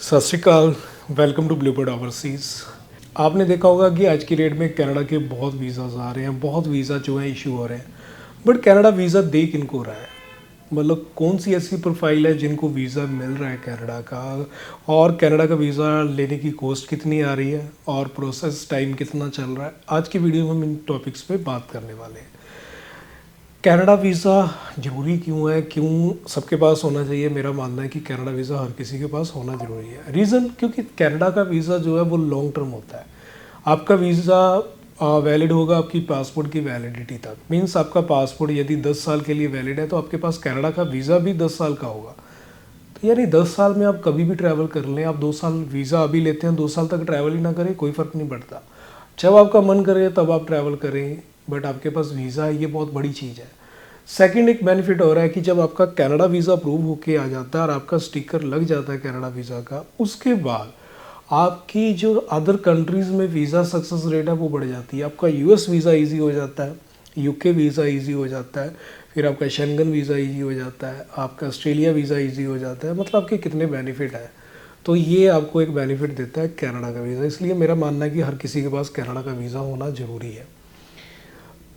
सत श्री अकाल। Welcome to Bluebird Overseas. आपने देखा होगा कि आज की डेट में कनाडा के बहुत वीज़ाज आ रहे हैं, बहुत वीज़ा जो है इशू हो रहे हैं। बट कनाडा वीज़ा दे किनको रहा है? मतलब कौन सी ऐसी प्रोफाइल है जिनको वीज़ा मिल रहा है कनाडा का, और कनाडा का वीज़ा लेने की कॉस्ट कितनी आ रही है और प्रोसेस टाइम कितना चल रहा है। आज की वीडियो में हम इन टॉपिक्स पे बात करने वाले हैं। कनाडा वीज़ा ज़रूरी क्यों है, क्यों सबके पास होना चाहिए? मेरा मानना है कि कनाडा वीज़ा हर किसी के पास होना ज़रूरी है। रीज़न क्योंकि कनाडा का वीज़ा जो है वो लॉन्ग टर्म होता है। आपका वीज़ा वैलिड होगा आपकी पासपोर्ट की वैलिडिटी तक। मींस आपका पासपोर्ट यदि 10 साल के लिए वैलिड है तो आपके पास कनाडा का वीज़ा भी 10 साल का होगा। तो यानी 10 साल में आप कभी भी ट्रैवल कर लें। आप 2 साल वीज़ा अभी लेते हैं, 2 साल तक ट्रैवल ही ना करें, कोई फ़र्क नहीं पड़ता। जब आपका मन करे तब आप ट्रैवल करें, बट आपके पास वीज़ा है, ये बहुत बड़ी चीज़ है। सेकंड एक बेनिफिट हो रहा है कि जब आपका कनाडा वीज़ा अप्रूव होके आ जाता है और आपका स्टिकर लग जाता है कनाडा वीज़ा का, उसके बाद आपकी जो अदर कंट्रीज़ में वीज़ा सक्सेस रेट है वो बढ़ जाती है। आपका यूएस वीज़ा इजी हो जाता है, यूके वीज़ा इजी हो जाता है, फिर आपका शेंगन वीज़ा इजी हो जाता है, आपका ऑस्ट्रेलिया वीज़ा इजी हो जाता है। मतलब आपके कितने बेनिफिट है। तो ये आपको एक बेनिफिट देता है कनाडा का वीज़ा। इसलिए मेरा मानना है कि हर किसी के पास कनाडा का वीज़ा होना ज़रूरी है।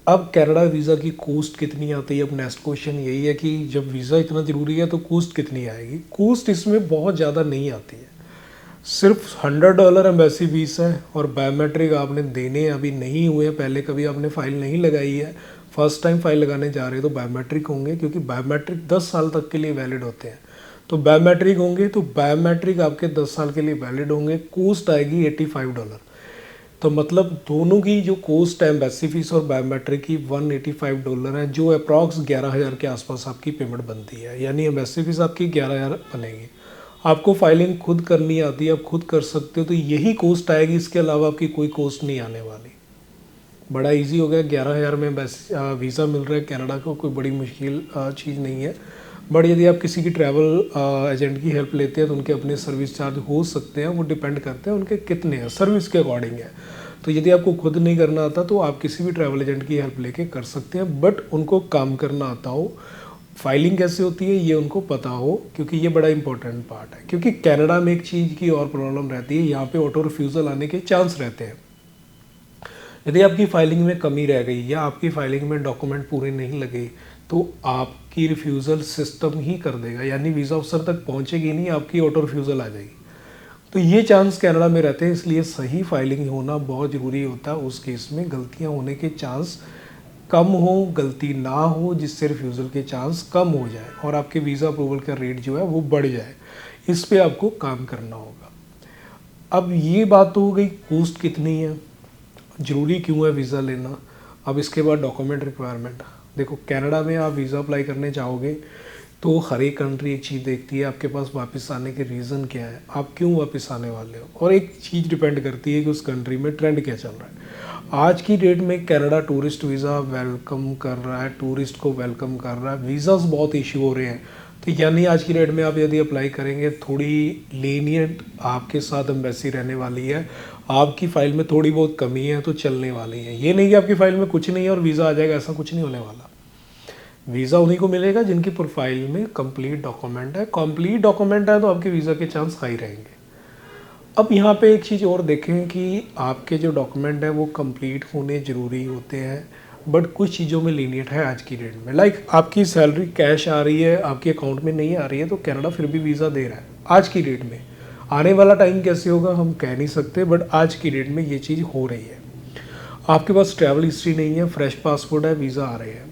अब कनाडा वीज़ा की कॉस्ट कितनी आती है? अब नेक्स्ट क्वेश्चन यही है कि जब वीज़ा इतना ज़रूरी है तो कॉस्ट कितनी आएगी? कॉस्ट इसमें बहुत ज़्यादा नहीं आती है। सिर्फ $100 एम्बेसी फीस है और बायोमेट्रिक आपने देने अभी नहीं हुए, पहले कभी आपने फ़ाइल नहीं लगाई है, फर्स्ट टाइम फाइल लगाने जा रहे हो तो बायोमेट्रिक होंगे, क्योंकि बायोमेट्रिक 10 साल तक के लिए वैलिड होते हैं। तो बायोमेट्रिक होंगे तो बायोमेट्रिक आपके 10 साल के लिए वैलिड होंगे। कॉस्ट आएगी $85। तो मतलब दोनों की जो कॉस्ट है एम्बेसी फीस और बायोमेट्रिक की $185 है, जो अप्रॉक्स 11,000 के आसपास आपकी पेमेंट बनती है। यानी एम्बेसी फीस आपकी 11,000 बनेगी। आपको फाइलिंग खुद करनी आती है, आप खुद कर सकते हो, तो यही कॉस्ट आएगी। इसके अलावा आपकी कोई कॉस्ट नहीं आने वाली। बड़ा इजी हो गया। 11,000 में वीज़ा मिल रहा है कनाडा को, कोई बड़ी मुश्किल चीज़ नहीं है। बट यदि आप किसी की ट्रैवल एजेंट की हेल्प लेते हैं तो उनके अपने सर्विस चार्ज हो सकते हैं, वो डिपेंड करते हैं उनके कितने हैं, सर्विस के अकॉर्डिंग है। तो यदि आपको खुद नहीं करना आता तो आप किसी भी ट्रैवल एजेंट की हेल्प लेके कर सकते हैं, बट उनको काम करना आता हो, फाइलिंग कैसे होती है ये उनको पता हो, क्योंकि ये बड़ा इंपॉर्टेंट पार्ट है। क्योंकि कनाडा में एक चीज़ की और प्रॉब्लम रहती है, यहाँ पे ऑटो रिफ्यूज़ल आने के चांस रहते हैं। यदि आपकी फाइलिंग में कमी रह गई या आपकी फाइलिंग में डॉक्यूमेंट पूरे नहीं लगे तो आपकी रिफ्यूज़ल सिस्टम ही कर देगा, यानी वीज़ा अफसर तक पहुंचेगी नहीं, आपकी ऑटो रिफ्यूज़ल आ जाएगी। तो ये चांस कनाडा में रहते हैं, इसलिए सही फाइलिंग होना बहुत ज़रूरी होता है। उस केस में गलतियां होने के चांस कम हो, गलती ना हो, जिससे रिफ्यूज़ल के चांस कम हो जाए और आपके वीज़ा अप्रूवल का रेट जो है वो बढ़ जाए। इस पर आपको काम करना होगा। अब ये बात तो हो गई कॉस्ट कितनी है, ज़रूरी क्यों है वीज़ा लेना। अब इसके बाद डॉक्यूमेंट रिक्वायरमेंट। देखो कनाडा में आप वीज़ा अप्लाई करने जाओगे तो हर एक कंट्री एक चीज़ देखती है, आपके पास वापस आने के रीज़न क्या है, आप क्यों वापस आने वाले हो, और एक चीज़ डिपेंड करती है कि उस कंट्री में ट्रेंड क्या चल रहा है। आज की डेट में कनाडा टूरिस्ट वीज़ा वेलकम कर रहा है, टूरिस्ट को वेलकम कर रहा है, वीज़ाज़ बहुत इशू हो रहे हैं। तो यानी आज की डेट में आप यदि अप्लाई करेंगे, थोड़ी लीनियंट आपके साथ एम्बेसी रहने वाली है। आपकी फ़ाइल में थोड़ी बहुत कमी है तो चलने वाली है। ये नहीं कि आपकी फ़ाइल में कुछ नहीं है और वीज़ा आ जाएगा, ऐसा कुछ नहीं होने वाला। वीज़ा उन्हीं को मिलेगा जिनकी प्रोफाइल में कंप्लीट डॉक्यूमेंट है। कंप्लीट डॉक्यूमेंट है तो आपके वीज़ा के चांस हाई रहेंगे। अब यहाँ पे एक चीज़ और देखें कि आपके जो डॉक्यूमेंट है वो कंप्लीट होने ज़रूरी होते हैं, बट कुछ चीज़ों में लीनियट है आज की डेट में। लाइक आपकी सैलरी कैश आ रही है, आपके अकाउंट में नहीं आ रही है, तो कनाडा फिर भी वीज़ा दे रहा है आज की डेट में। आने वाला टाइम कैसे होगा हम कह नहीं सकते, बट आज की डेट में ये चीज़ हो रही है। आपके पास ट्रैवल हिस्ट्री नहीं है, फ्रेश पासपोर्ट है, वीज़ा आ रहे हैं,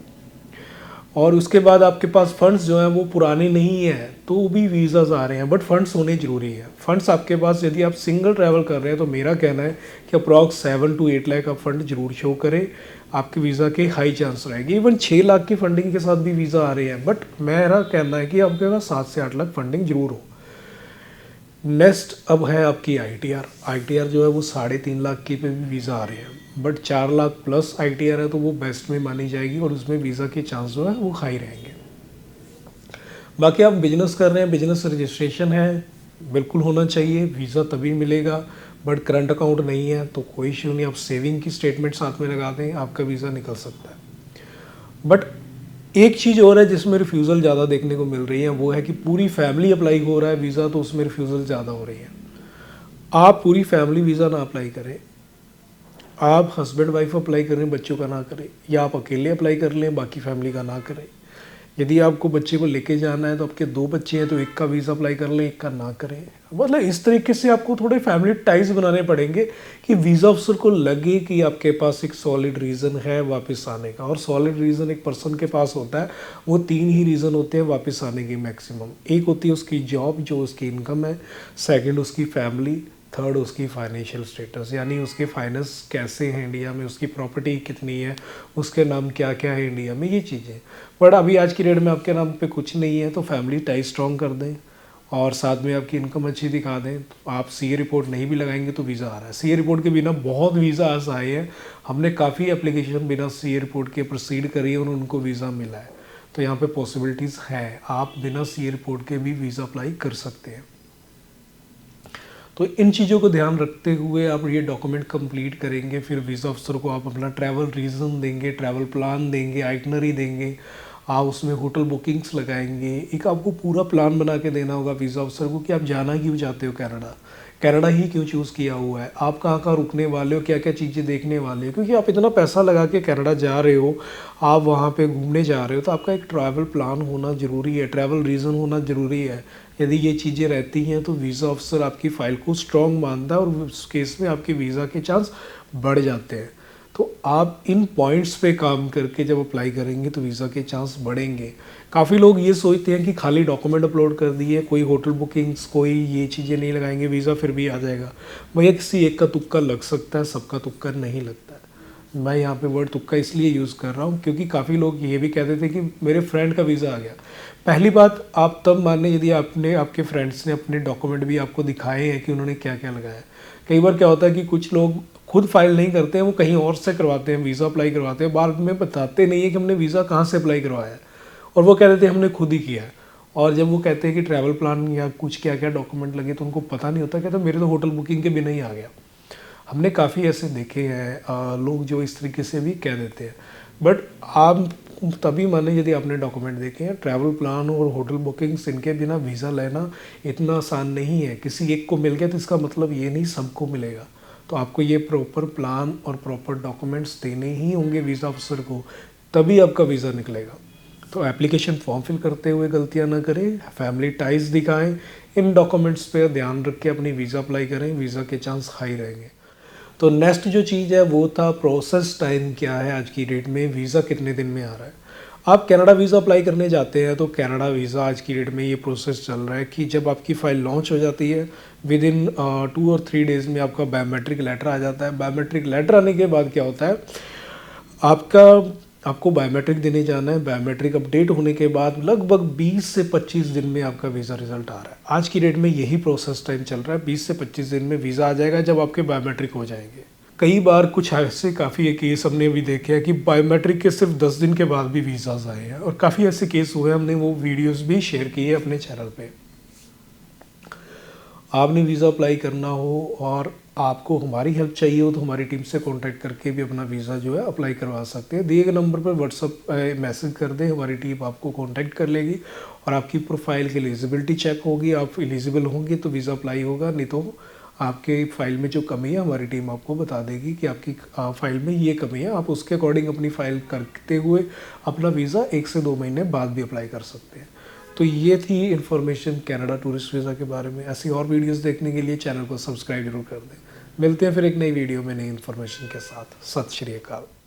और उसके बाद आपके पास फंड्स जो हैं वो पुराने नहीं है तो भी वीज़ाज आ रहे हैं, बट फंड्स होने ज़रूरी है। फंड्स आपके पास, यदि आप सिंगल ट्रैवल कर रहे हैं तो मेरा कहना है कि अप्रॉक्स 7 to 8 लाख का फंड जरूर शो करे, आपके वीज़ा के हाई चांस रहेगी। इवन 6 लाख की फंडिंग के साथ भी वीज़ा आ रहे हैं, बट मेरा कहना है कि आपके पास 7 से 8 लाख फंडिंग जरूर हो। नेक्स्ट अब है आपकी ITR। ITR जो है वो 3.5 लाख की पे भी वीज़ा आ रहे हैं, बट 4 लाख प्लस ITR है तो वो बेस्ट में मानी जाएगी और उसमें वीज़ा के चांस जो है वो हाई रहेंगे। बाकी आप बिजनेस कर रहे हैं, बिजनेस रजिस्ट्रेशन है, बिल्कुल होना चाहिए, वीज़ा तभी मिलेगा। बट करंट अकाउंट नहीं है तो कोई इशू नहीं, आप सेविंग की स्टेटमेंट साथ में लगा दें, आपका वीज़ा निकल सकता है। बट एक चीज़ और है जिसमें रिफ्यूज़ल ज़्यादा देखने को मिल रही है, वो है कि पूरी फैमिली अप्लाई हो रहा है वीज़ा, तो उसमें रिफ्यूज़ल ज़्यादा हो रही है। आप पूरी फैमिली वीज़ा ना अप्लाई करें, आप हस्बैंड वाइफ अप्लाई करें, बच्चों का ना करें, या आप अकेले अप्लाई कर लें, बाकी फैमिली का ना करें। यदि आपको बच्चे को लेके जाना है तो आपके 2 बच्चे हैं तो एक का वीज़ा अप्लाई कर लें, एक का ना करें। मतलब इस तरीके से आपको थोड़े फैमिली टाइज बनाने पड़ेंगे कि वीज़ा ऑफिसर को लगे कि आपके पास एक सॉलिड रीज़न है वापस आने का। और सॉलिड रीज़न एक पर्सन के पास होता है, वो 3 ही रीज़न होते हैं वापस आने के मैक्सिमम। एक होती है उसकी जॉब, जो उसकी इनकम है, सेकेंड उसकी फैमिली, थर्ड उसकी फाइनेंशियल स्टेटस, यानी उसके फाइनेंस कैसे हैं इंडिया में, उसकी प्रॉपर्टी कितनी है, उसके नाम क्या क्या है इंडिया में, ये चीज़ें। बट अभी आज की डेट में आपके नाम पे कुछ नहीं है, तो फैमिली टाई स्ट्रॉन्ग कर दें और साथ में आपकी इनकम अच्छी दिखा दें। आप सीए रिपोर्ट नहीं भी लगाएंगे तो वीज़ा आ रहा है। सीए रिपोर्ट के बिना बहुत वीज़ा आज आए हैं, हमने काफ़ी एप्लीकेशन बिना सीए रिपोर्ट के प्रोसीड करी है और उनको वीज़ा मिला है। तो यहाँ पे पॉसिबिलिटीज़ है, आप बिना सीए रिपोर्ट के भी वीज़ा अप्लाई कर सकते हैं। तो इन चीज़ों को ध्यान रखते हुए आप ये डॉक्यूमेंट कंप्लीट करेंगे, फिर वीज़ा अफसर को आप अपना ट्रैवल रीज़न देंगे, ट्रैवल प्लान देंगे, आइटनरी देंगे, आप उसमें होटल बुकिंग्स लगाएंगे। एक आपको पूरा प्लान बना के देना होगा वीज़ा अफसर को कि आप जाना क्यों चाहते हो कनाडा, कनाडा ही क्यों चूज़ किया हुआ है, आप कहाँ कहाँ रुकने वाले हो, क्या क्या चीज़ें देखने वाले हो। क्योंकि आप इतना पैसा लगा के कनाडा जा रहे हो, आप वहाँ पे घूमने जा रहे हो, तो आपका एक ट्रैवल प्लान होना ज़रूरी है, ट्रैवल रीज़न होना ज़रूरी है। यदि ये चीज़ें रहती हैं तो वीज़ा ऑफिसर आपकी फ़ाइल को स्ट्रॉन्ग मानता है और उस केस में आपके वीज़ा के चांस बढ़ जाते हैं। तो आप इन पॉइंट्स पे काम करके जब अप्लाई करेंगे तो वीज़ा के चांस बढ़ेंगे। काफ़ी लोग ये सोचते हैं कि खाली डॉक्यूमेंट अपलोड कर दिए, कोई होटल बुकिंग्स, कोई ये चीज़ें नहीं लगाएंगे, वीज़ा फिर भी आ जाएगा। भैया किसी एक का तुक्का लग सकता है, सबका तुक्का नहीं लगता है। मैं यहाँ पे वर्ड तुक्का इसलिए यूज़ कर रहा हूँ क्योंकि काफ़ी लोग ये भी कहते थे कि मेरे फ्रेंड का वीज़ा आ गया। पहली बात, आप तब माने यदि आपके फ्रेंड्स ने अपने डॉक्यूमेंट भी आपको दिखाए हैं कि उन्होंने क्या क्या लगाया। कई बार क्या होता है कि कुछ लोग खुद फाइल नहीं करते हैं, वो कहीं और से करवाते हैं, वीज़ा अप्लाई करवाते हैं, बाद में बताते नहीं है कि हमने वीज़ा कहाँ से अप्लाई करवाया है, और वो कह देते हैं हमने खुद ही किया है। और जब वो कहते हैं कि ट्रैवल प्लान या कुछ क्या क्या डॉक्यूमेंट लगे तो उनको पता नहीं होता, कहते मेरे तो होटल बुकिंग के बिना ही आ गया। हमने काफ़ी ऐसे देखे हैं लोग जो इस तरीके से भी कह देते हैं। बट आप तभी माने यदि आपने डॉक्यूमेंट देखे हैं। ट्रैवल प्लान और होटल बुकिंग्स, इनके बिना वीज़ा लेना इतना आसान नहीं है। किसी एक को मिल गया तो इसका मतलब ये नहीं सबको मिलेगा। तो आपको ये प्रॉपर प्लान और प्रॉपर डॉक्यूमेंट्स देने ही होंगे वीज़ा अफसर को, तभी आपका वीज़ा निकलेगा। तो एप्लीकेशन फॉर्म फिल करते हुए गलतियां ना करें, फैमिली टाइज दिखाएं, इन डॉक्यूमेंट्स पे ध्यान रख के अपनी वीज़ा अप्लाई करें, वीज़ा के चांस हाई रहेंगे। तो नेक्स्ट जो चीज़ है वो था प्रोसेस टाइम क्या है आज की डेट में, वीज़ा कितने दिन में आ रहा है। आप कनाडा वीज़ा अप्लाई करने जाते हैं तो कनाडा वीज़ा आज की डेट में ये प्रोसेस चल रहा है कि जब आपकी फ़ाइल लॉन्च हो जाती है, विद इन 2 और 3 डेज़ में आपका बायोमेट्रिक लेटर आ जाता है। बायोमेट्रिक लेटर आने के बाद क्या होता है, आपको बायोमेट्रिक देने जाना है। बायोमेट्रिक अपडेट होने के बाद लगभग 20 से 25 दिन में आपका वीज़ा रिज़ल्ट आ रहा है। आज की डेट में यही प्रोसेस टाइम चल रहा है, 20 से 25 दिन में वीज़ा आ जाएगा जब आपके बायोमेट्रिक हो जाएंगे। कई बार कुछ ऐसे काफ़ी केस हमने भी देखे हैं कि बायोमेट्रिक के सिर्फ 10 दिन के बाद भी वीज़ाज आए हैं, और काफ़ी ऐसे केस हुए, हमने वो वीडियोस भी शेयर किए अपने चैनल पे। आपने वीज़ा अप्लाई करना हो और आपको हमारी हेल्प चाहिए हो तो हमारी टीम से कांटेक्ट करके भी अपना वीज़ा जो है अप्लाई करवा सकते हैं। दिए गए नंबर पर व्हाट्सअप मैसेज कर दें, हमारी टीम आपको कांटेक्ट कर लेगी और आपकी प्रोफाइल की एलिजिबिलिटी चेक होगी। आप एलिजिबल होंगे तो वीज़ा अप्लाई होगा, नहीं तो आपके फ़ाइल में जो कमी है हमारी टीम आपको बता देगी कि आपकी फ़ाइल में ये कमी है। आप उसके अकॉर्डिंग अपनी फ़ाइल करते हुए अपना वीज़ा 1 से 2 महीने बाद भी अप्लाई कर सकते हैं। तो ये थी इन्फॉर्मेशन कनाडा टूरिस्ट वीज़ा के बारे में। ऐसी और वीडियोस देखने के लिए चैनल को सब्सक्राइब जरूर कर दें। मिलते हैं फिर एक नई वीडियो में नई इन्फॉर्मेशन के साथ। सत श्री अकाल।